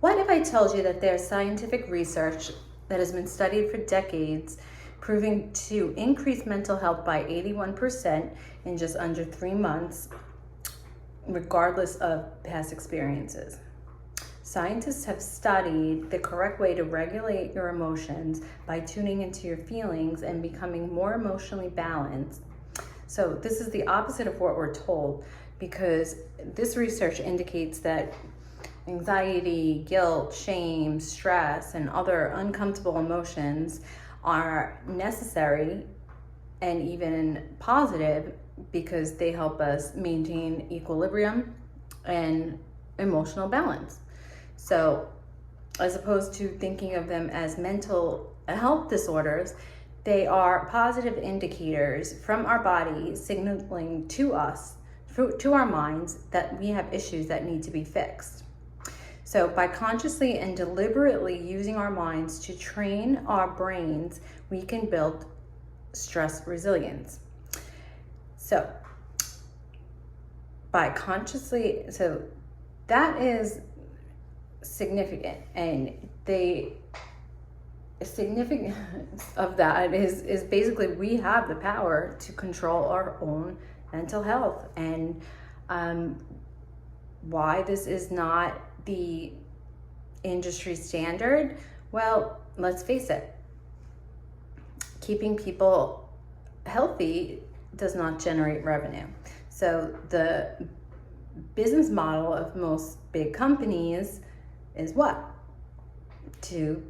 What if I told you that there's scientific research that has been studied for decades proving to increase mental health by 81% in just under 3 months, regardless of past experiences? Scientists have studied the correct way to regulate your emotions by tuning into your feelings and becoming more emotionally balanced. So this is the opposite of what we're told, because this research indicates that anxiety, guilt, shame, stress, and other uncomfortable emotions are necessary and even positive because they help us maintain equilibrium and emotional balance. So, as opposed to thinking of them as mental health disorders, they are positive indicators from our body signaling to us, to our minds, that we have issues that need to be fixed. So by consciously and deliberately using our minds to train our brains, we can build stress resilience. So that is significant, and the significance of that is basically we have the power to control our own mental health. And why this is not the industry standard, well, let's face it, keeping people healthy does not generate revenue. So the business model of most big companies is what? To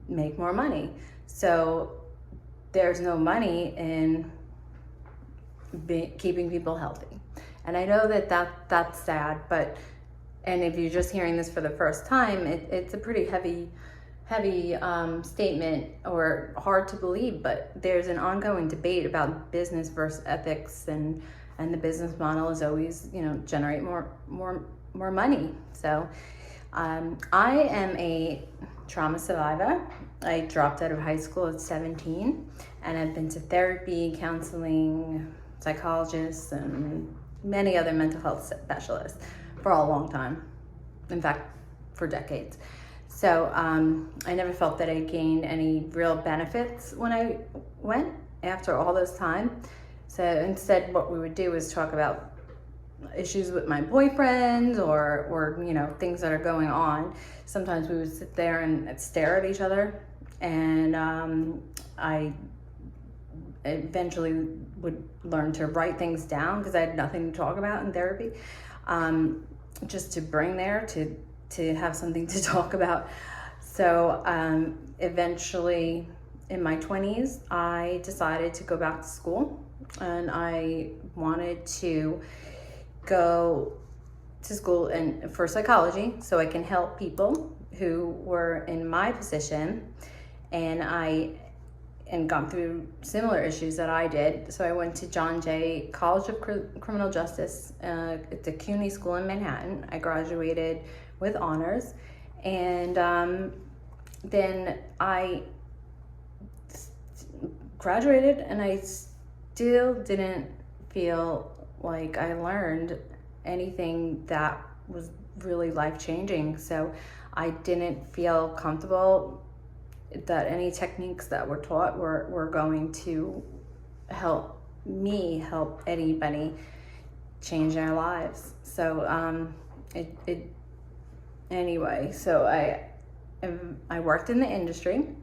make more money. So there's no money in keeping people healthy. And I know that's sad, and if you're just hearing this for the first time, it's a pretty heavy statement, or hard to believe, but there's an ongoing debate about business versus ethics, and the business model is always, generate more money. So I am a trauma survivor. I dropped out of high school at 17, and I've been to therapy, counseling, psychologists, and many other mental health specialists for a long time. In fact, for decades. So I never felt that I gained any real benefits when I went after all this time. So instead, what we would do is talk about issues with my boyfriend, or things that are going on. Sometimes we would sit there and stare at each other, and I eventually would learn to write things down because I had nothing to talk about in therapy, just to bring there to have something to talk about. So eventually in my 20s, I decided to go back to school, and I wanted to go to school for psychology so I can help people who were in my position and gone through similar issues that I did. So I went to John Jay College of Criminal Justice. It's a CUNY school in Manhattan. I graduated with honors, and then I graduated, and I still didn't feel like I learned anything that was really life-changing. So I didn't feel comfortable that any techniques that were taught were going to help anybody change their lives. So anyway, so I worked in the industry,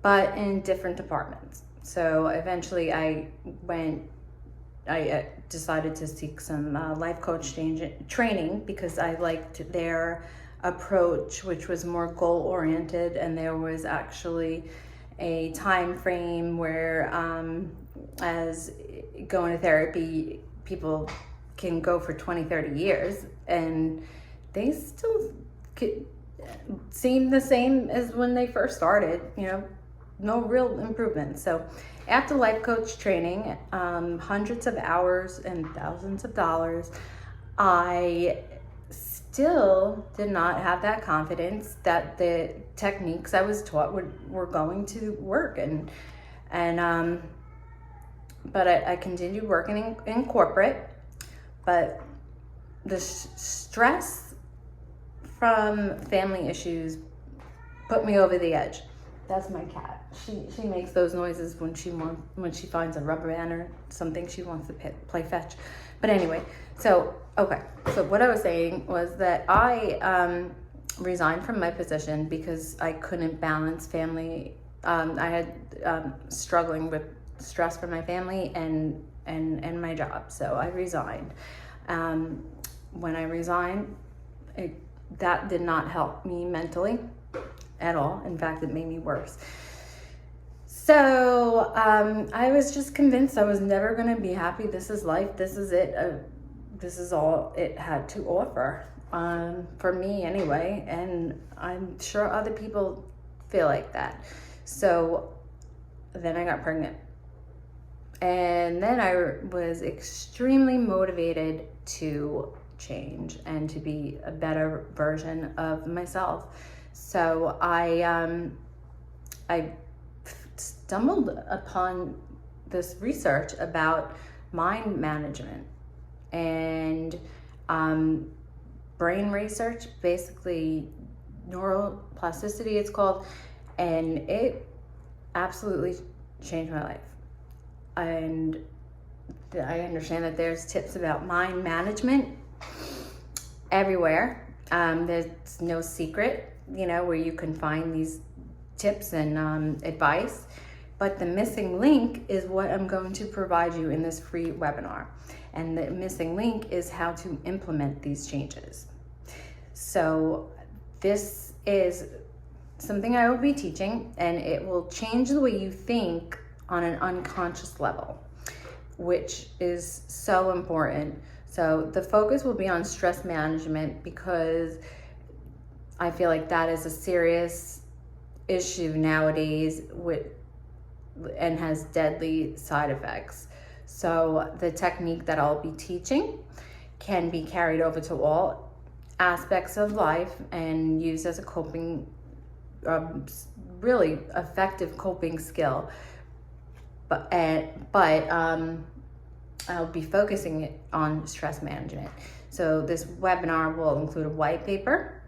but in different departments. So eventually I decided to seek some life coach training because I liked their approach, which was more goal oriented, and there was actually a time frame where as going to therapy, people can go for 20-30 years and they still seem the same as when they first started, no real improvement. So after life coach training, hundreds of hours and thousands of dollars, I still did not have that confidence that the techniques I was taught were going to work, but I continued working in corporate, but the stress from family issues put me over the edge. That's my cat. She makes those noises when she finds a rubber band or something she wants to play fetch. But anyway, so what I was saying was that I resigned from my position because I couldn't balance family. I had struggling with stress from my family and my job, so I resigned. When I resigned, that did not help me mentally at all. In fact, it made me worse. So I was just convinced I was never going to be happy. This is life. This is it. This is all it had to offer, for me anyway. And I'm sure other people feel like that. So then I got pregnant. And then I was extremely motivated to change and to be a better version of myself. So I stumbled upon this research about mind management and brain research, basically neuroplasticity it's called, and it absolutely changed my life. And I understand that there's tips about mind management everywhere. There's no secret, where you can find these tips and advice. But the missing link is what I'm going to provide you in this free webinar. And the missing link is how to implement these changes. So this is something I will be teaching, and it will change the way you think on an unconscious level, which is so important. So the focus will be on stress management because I feel like that is a serious issue nowadays and has deadly side effects. So the technique that I'll be teaching can be carried over to all aspects of life and used as a coping, really effective coping skill. But I'll be focusing it on stress management. So this webinar will include a white paper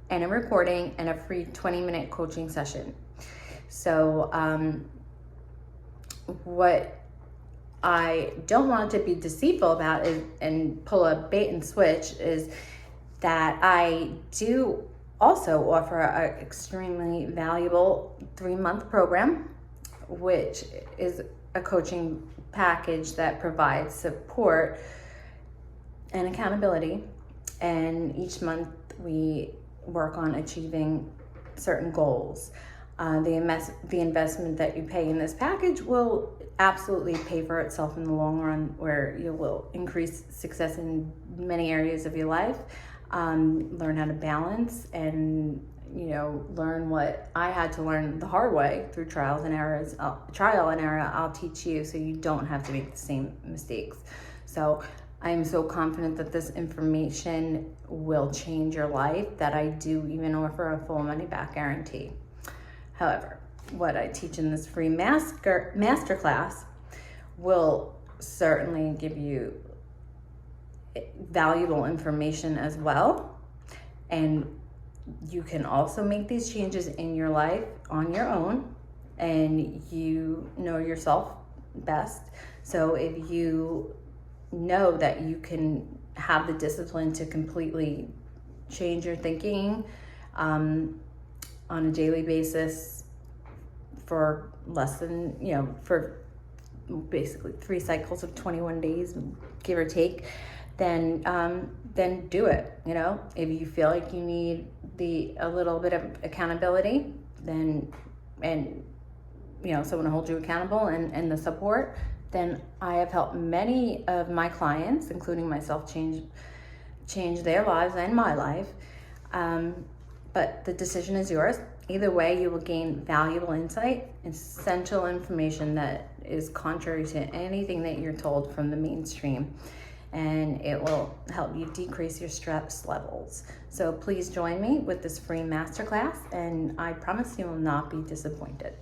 and a recording and a free 20-minute coaching session. So what I don't want to be deceitful about is, and pull a bait and switch, is that I do also offer an extremely valuable 3-month program, which is a coaching package that provides support and accountability. And each month we work on achieving certain goals. The investment that you pay in this package will absolutely pay for itself in the long run, where you will increase success in many areas of your life, learn how to balance, and learn what I had to learn the hard way through trial and error. I'll teach you so you don't have to make the same mistakes. So I'm so confident that this information will change your life that I do even offer a full money back guarantee. However, what I teach in this free masterclass will certainly give you valuable information as well. And you can also make these changes in your life on your own, and you know yourself best. So if you know that you can have the discipline to completely change your thinking on a daily basis for less than, for basically 3 cycles of 21 days, give or take, then do it. If you feel like you need a little bit of accountability, then, and someone to hold you accountable and the support, then I have helped many of my clients, including myself, change their lives and my life. But the decision is yours. Either way, you will gain valuable insight, essential information that is contrary to anything that you're told from the mainstream. And it will help you decrease your stress levels. So please join me with this free masterclass, and I promise you will not be disappointed.